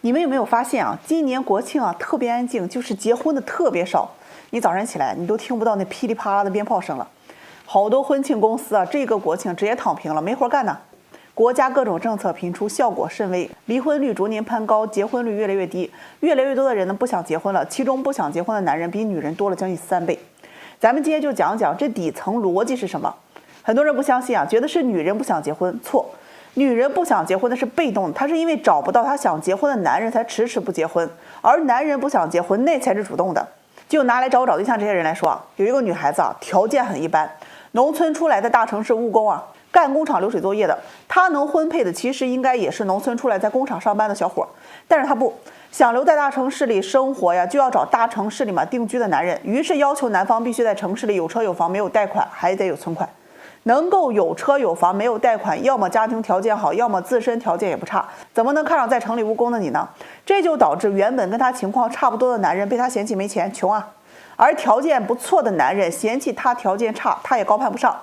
你们有没有发现啊？今年国庆啊特别安静，就是结婚的特别少。你早上起来，你都听不到那噼里啪啦的鞭炮声了。好多婚庆公司啊，这个国庆直接躺平了，没活干呢。国家各种政策频出，效果甚微，离婚率逐年攀高，结婚率越来越低。越来越多的人呢不想结婚了，其中不想结婚的男人比女人多了将近3倍。咱们今天就讲讲这底层逻辑是什么。很多人不相信啊，觉得是女人不想结婚，错。女人不想结婚的是被动的，她是因为找不到她想结婚的男人才迟迟不结婚，而男人不想结婚那才是主动的。就拿来找我找对象这些人来说啊，有一个女孩子啊，条件很一般，农村出来的大城市务工啊，干工厂流水作业的，她能婚配的其实应该也是农村出来在工厂上班的小伙，但是她不想留在大城市里生活呀，就要找大城市里嘛定居的男人，于是要求男方必须在城市里有车有房，没有贷款，还得有存款。能够有车有房没有贷款，要么家庭条件好，要么自身条件也不差，怎么能看上在城里务工的你呢？这就导致原本跟他情况差不多的男人被他嫌弃没钱穷啊，而条件不错的男人嫌弃他条件差，他也高攀不上。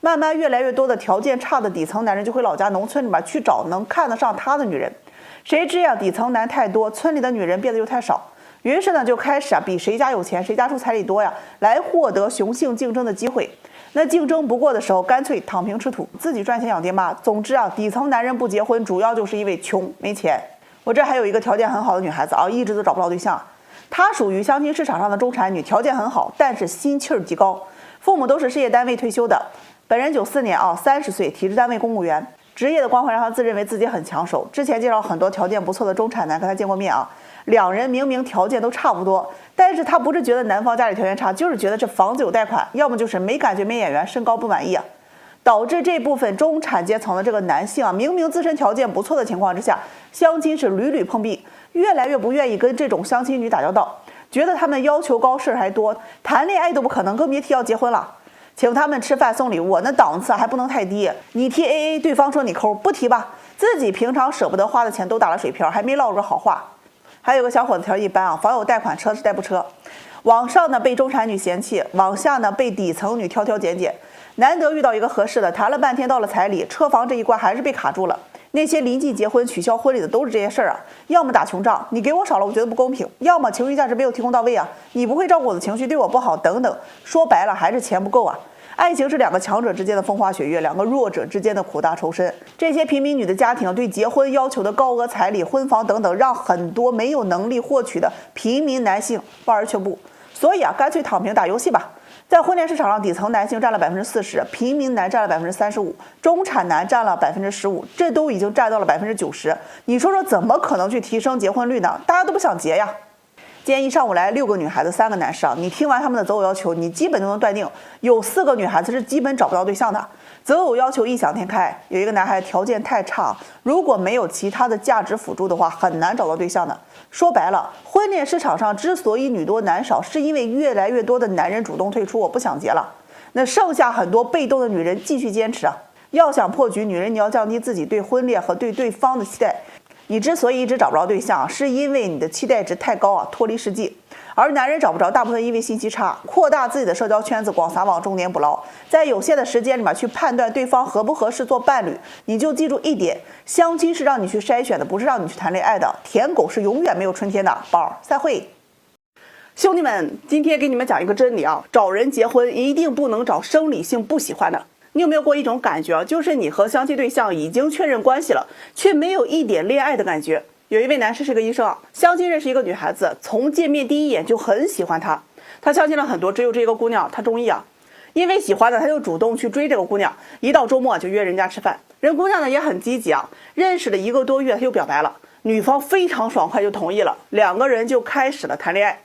慢慢越来越多的条件差的底层男人就回老家农村里面去找能看得上他的女人，谁知呀底层男太多，村里的女人变得又太少，于是呢就开始比谁家有钱谁家出彩礼多呀，来获得雄性竞争的机会。那竞争不过的时候，干脆躺平吃土，自己赚钱养爹妈。总之啊，底层男人不结婚，主要就是因为穷没钱。我这还有一个条件很好的女孩子啊，一直都找不到对象。她属于相亲市场上的中产女，条件很好，但是心气儿极高。父母都是事业单位退休的，本人94年啊，30岁，体制单位公务员。职业的光环让她自认为自己很抢手。之前介绍很多条件不错的中产男跟她见过面啊，两人明明条件都差不多，但是她不是觉得男方家里条件差，就是觉得这房子有贷款，要么就是没感觉没眼缘，身高不满意啊，导致这部分中产阶层的这个男性啊，明明自身条件不错的情况之下，相亲是屡屡碰壁，越来越不愿意跟这种相亲女打交道，觉得他们要求高，事儿还多，谈恋爱都不可能，更别提要结婚了。请他们吃饭送礼物，那档次还不能太低。你提 AA， 对方说你抠，不提吧，自己平常舍不得花的钱都打了水漂，还没唠个好话。还有个小伙子条件一般啊，房有贷款，车是代步车。往上呢被中产女嫌弃，往下呢被底层女挑挑拣拣。难得遇到一个合适的，谈了半天到了彩礼，车房这一关还是被卡住了。那些临近结婚取消婚礼的都是这些事儿啊，要么打穷仗，你给我少了我觉得不公平，要么情绪价值没有提供到位啊，你不会照顾我的情绪，对我不好等等。说白了还是钱不够啊。爱情是两个强者之间的风花雪月，两个弱者之间的苦大仇深。这些平民女的家庭对结婚要求的高额彩礼、婚房等等，让很多没有能力获取的平民男性望而却步。所以啊，干脆躺平打游戏吧。在婚恋市场上，底层男性占了40%，平民男占了35%，中产男占了15%，这都已经占到了90%。你说说，怎么可能去提升结婚率呢？大家都不想结呀。今天一上午来6个女孩子，3个男士啊，你听完他们的择偶要求，你基本就能断定，有4个女孩子是基本找不到对象的。择偶要求异想天开，有一个男孩条件太差，如果没有其他的价值辅助的话，很难找到对象的。说白了，婚恋市场上之所以女多男少，是因为越来越多的男人主动退出，我不想结了。那剩下很多被动的女人继续坚持啊。要想破局，女人你要降低自己对婚恋和对对方的期待。你之所以一直找不着对象，是因为你的期待值太高啊，脱离实际。而男人找不着，大部分因为信息差，扩大自己的社交圈子，广撒网，重点捕捞，在有限的时间里面去判断对方合不合适做伴侣。你就记住一点，相亲是让你去筛选的，不是让你去谈恋爱的。舔狗是永远没有春天的。宝，散会。兄弟们，今天给你们讲一个真理啊，找人结婚一定不能找生理性不喜欢的。你有没有过一种感觉，就是你和相亲对象已经确认关系了，却没有一点恋爱的感觉？有一位男士是个医生啊，相亲认识一个女孩子，从见面第一眼就很喜欢她。他相亲了很多，只有这个姑娘他中意啊，因为喜欢呢，他就主动去追这个姑娘，一到周末就约人家吃饭。人姑娘呢也很积极啊，认识了1个多月，他就表白了，女方非常爽快就同意了，2个人就开始了谈恋爱。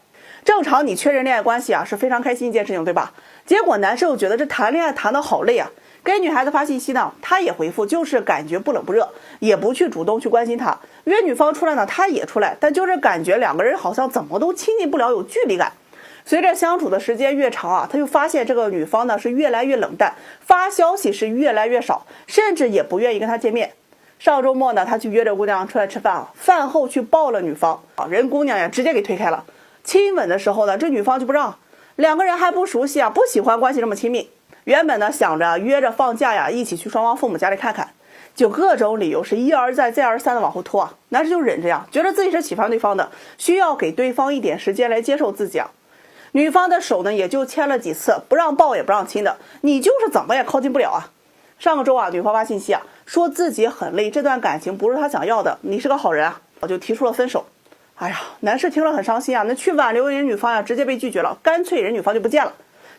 正常你确认恋爱关系啊是非常开心一件事情，对吧？结果男生又觉得这谈恋爱谈得好累啊，给女孩子发信息呢，他也回复，就是感觉不冷不热，也不去主动去关心她。约女方出来呢，他也出来，但就是感觉2个人好像怎么都亲近不了，有距离感。随着相处的时间越长啊，他就发现这个女方呢是越来越冷淡，发消息是越来越少，甚至也不愿意跟他见面。上周末呢，他去约这姑娘出来吃饭啊，饭后去抱了女方啊，人姑娘呀直接给推开了。亲吻的时候呢，这女方就不让，2个人还不熟悉啊，不喜欢关系这么亲密。原本呢想着约着放假呀，一起去双方父母家里看看，就各种理由是一而再再而三的往后拖啊，男士就忍着呀，觉得自己是喜欢对方的，需要给对方一点时间来接受自己啊。女方的手呢也就牵了几次，不让抱也不让亲的，你就是怎么也靠近不了啊。上个周啊，女方发信息啊，说自己很累，这段感情不是她想要的，你是个好人啊，我就提出了分手。哎呀，男士听了很伤心啊，那去挽留人女方呀，直接被拒绝了，干脆人女方就不见了。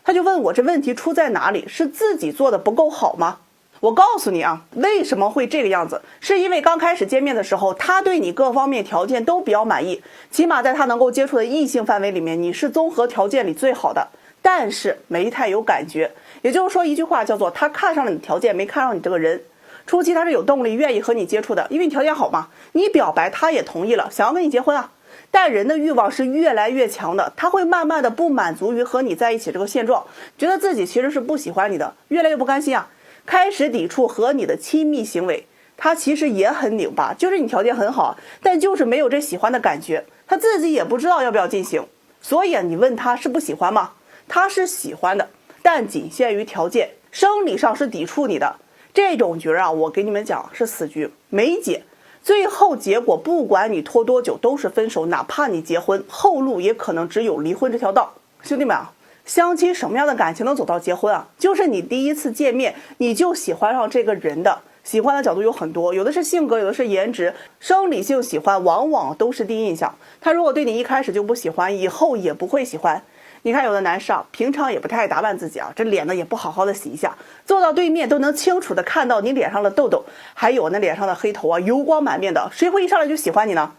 他就问我这问题出在哪里，是自己做的不够好吗？我告诉你啊，为什么会这个样子，是因为刚开始见面的时候，他对你各方面条件都比较满意，起码在他能够接触的异性范围里面，你是综合条件里最好的，但是没太有感觉。也就是说一句话叫做他看上了你条件，没看上你这个人。初期他是有动力愿意和你接触的，因为你条件好嘛，你表白他也同意了，想要跟你结婚啊。但人的欲望是越来越强的，他会慢慢的不满足于和你在一起这个现状，觉得自己其实是不喜欢你的，越来越不甘心啊，开始抵触和你的亲密行为。他其实也很拧巴，就是你条件很好，但就是没有这喜欢的感觉，他自己也不知道要不要进行。所以你问他是不喜欢吗？他是喜欢的，但仅限于条件，生理上是抵触你的。这种局啊，我给你们讲是死局，没解。最后结果不管你拖多久都是分手，哪怕你结婚，后路也可能只有离婚这条道。兄弟们啊，相亲什么样的感情能走到结婚啊？就是你第一次见面你就喜欢上这个人的，喜欢的角度有很多，有的是性格，有的是颜值，生理性喜欢往往都是第一印象。他如果对你一开始就不喜欢，以后也不会喜欢。你看有的男士啊，平常也不太爱打扮自己啊，这脸呢也不好好的洗一下，坐到对面都能清楚的看到你脸上的痘痘，还有那脸上的黑头啊，油光满面的，谁会一上来就喜欢你呢？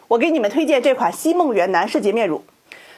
我给你们推荐这款西梦园男士洁面乳，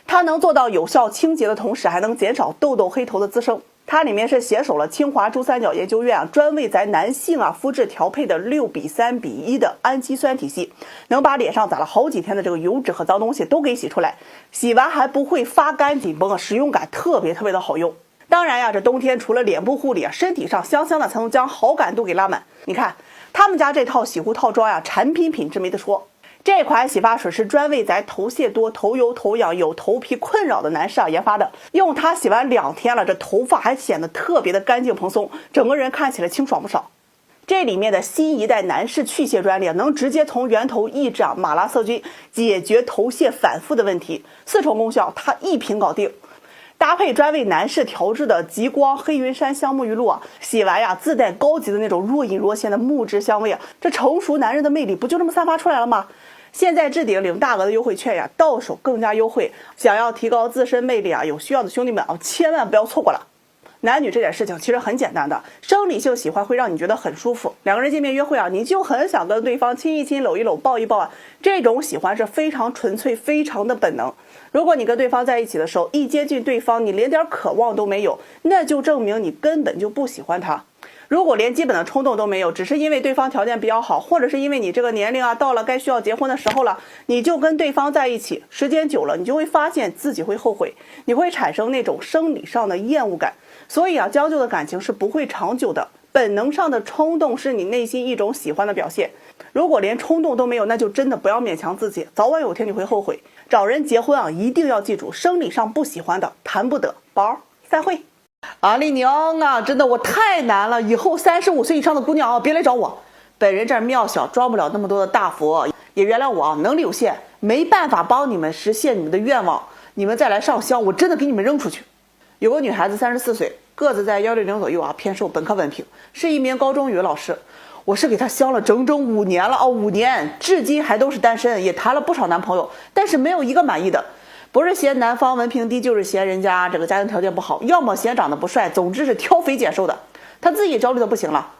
它能做到有效清洁的同时，还能减少痘痘黑头的滋生。它里面是携手了清华珠三角研究院专为咱男性肤质调配的6:3:1的氨基酸体系，能把脸上攒了好几天的这个油脂和脏东西都给洗出来，洗完还不会发干紧绷，使用感特别的好用。当然呀，这冬天除了脸部护理啊，身体上香香的才能将好感度给拉满。你看他们家这套洗护套装呀，产品品质没得说。这款洗发水是专为咱头屑多、头油头痒、有头皮困扰的男士研发的，用它洗完2天了，这头发还显得特别的干净蓬松，整个人看起来清爽不少。这里面的新一代男士去屑专利能直接从源头抑制马拉色菌，解决头屑反复的问题，4重功效，它一瓶搞定。搭配专为男士调制的极光黑云杉香沐浴露啊，洗完呀自带高级的那种若隐若现的木质香味啊，这成熟男人的魅力不就这么散发出来了吗？现在置顶领大额的优惠券呀，到手更加优惠。想要提高自身魅力啊，有需要的兄弟们啊，千万不要错过了。男女这点事情其实很简单的，生理性喜欢会让你觉得很舒服，两个人见面约会啊，你就很想跟对方亲一亲、搂一搂、抱一抱啊，这种喜欢是非常纯粹、非常的本能。如果你跟对方在一起的时候，一接近对方你连点渴望都没有，那就证明你根本就不喜欢他。如果连基本的冲动都没有，只是因为对方条件比较好，或者是因为你这个年龄啊到了该需要结婚的时候了，你就跟对方在一起，时间久了你就会发现自己会后悔，你会产生那种生理上的厌恶感。所以啊，将就的感情是不会长久的，本能上的冲动是你内心一种喜欢的表现。如果连冲动都没有，那就真的不要勉强自己，早晚有天你会后悔。找人结婚啊，一定要记住，生理上不喜欢的谈不得。宝，散会。阿丽娘啊，真的我太难了，以后35岁以上的姑娘啊，别来找我。本人这庙小，装不了那么多的大佛，也原谅我啊，能力有限，没办法帮你们实现你们的愿望。你们再来上香，我真的给你们扔出去。有个女孩子34岁，个子在160左右啊，偏瘦，本科文凭，是一名高中语文老师。我是给她香了整整5年了哦，5年，至今还都是单身，也谈了不少男朋友，但是没有一个满意的。不是嫌男方文凭低，就是嫌人家这个家庭条件不好，要么嫌长得不帅，总之是挑肥拣瘦的。他自己焦虑的不行了，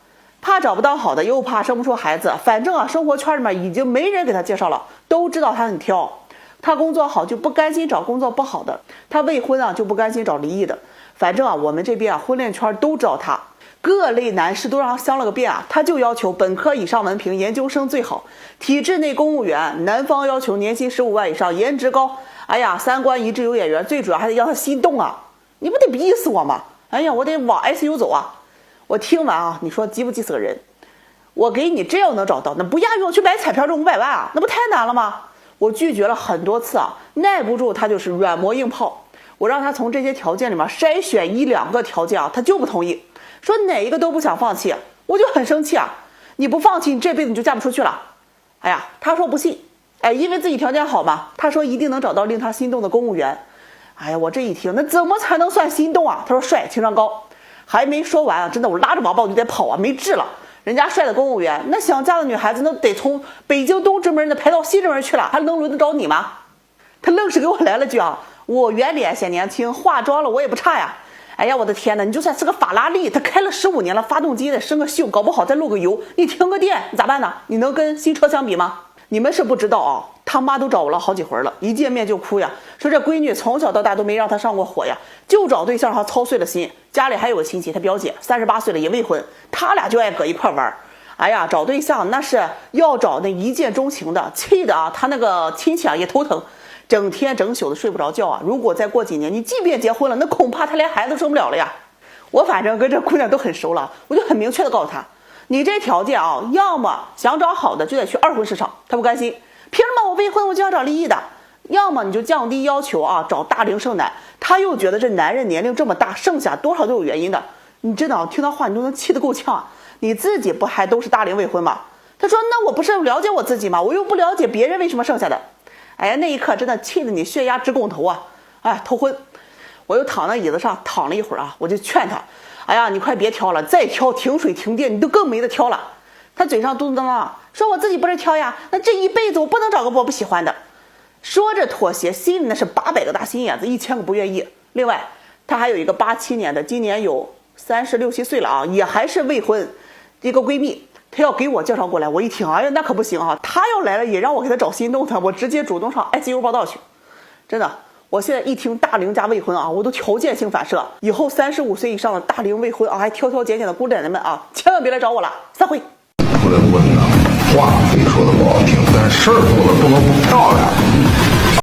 怕找不到好的，又怕生不出孩子，反正啊，生活圈里面已经没人给他介绍了，都知道他很挑。他工作好就不甘心找工作不好的，他未婚啊就不甘心找离异的。反正啊，我们这边啊婚恋圈都知道他，各类男士都让他香了个遍啊。他就要求本科以上文凭，研究生最好，体制内公务员，男方要求年薪15万以上，颜值高。哎呀，三观一致有眼缘，最主要还得让他心动啊！你不得逼死我吗？哎呀，我得往 ICU 走啊！我听完啊，你说急不急死个人？我给你真要能找到，那不亚于我去买彩票中500万啊，那不太难了吗？我拒绝了很多次啊，耐不住他就是软磨硬泡。我让他从这些条件里面筛选1-2个条件啊，他就不同意，说哪一个都不想放弃，我就很生气啊。你不放弃，你这辈子你就嫁不出去了。哎呀，他说不信，哎，因为自己条件好嘛，他说一定能找到令他心动的公务员。哎呀，我这一听，那怎么才能算心动啊？他说帅，情商高。还没说完啊，真的，我拉着王八我就得跑啊，没治了。人家帅的公务员，那想嫁的女孩子那得从北京东直门的排到西直门去了，还能轮得着你吗？他愣是给我来了句啊，我圆脸显年轻，化妆了我也不差呀。哎呀，我的天哪！你就算是个法拉利，它开了15年了，发动机得生个锈，搞不好再漏个油，你停个电，你咋办呢？你能跟新车相比吗？你们是不知道啊，他妈都找我了好几回了，一见面就哭呀，说这闺女从小到大都没让她上过火呀，就找对象让她操碎了心。家里还有个亲戚，她表姐38岁了也未婚，他俩就爱搁一块玩。哎呀，找对象那是要找那一见钟情的，气的啊，他那个亲戚啊也头疼，整天整宿的睡不着觉啊。如果再过几年，你即便结婚了，那恐怕他连孩子都生不了了呀。我反正跟这姑娘都很熟了，我就很明确的告诉她，你这条件啊，要么想找好的就得去二婚市场，她不甘心，凭什么我未婚我就要找离异的？要么你就降低要求啊，找大龄剩男。她又觉得这男人年龄这么大，剩下多少都有原因的。你真的啊，听她话你都能气得够呛啊。你自己不还都是大龄未婚吗？她说那我不是了解我自己吗？我又不了解别人为什么剩下的。哎呀，那一刻真的气得你血压直拱头啊！哎，头昏。我又躺在椅子上躺了一会儿啊，我就劝他，哎呀，你快别挑了，再挑停水停电你都更没得挑了。他嘴上嘟嘟囔囔说我自己不是挑呀，那这一辈子我不能找个我不喜欢的。说着妥协，心里那是800个大心眼子，1000个不愿意。另外他还有一个87年的，今年有36、7岁了啊，也还是未婚，一个闺蜜，她要给我介绍过来。我一听，哎呀，那可不行啊，她要来了也让我给她找心动的，我直接主动上 ICU 报道去。真的，我现在一听大龄加未婚啊，我都条件性反射。以后35岁以上的大龄未婚啊，还挑挑拣拣的姑奶奶们啊，千万别来找我了。散会。不能问呢，话非说的不好听，但事儿做的不能不漂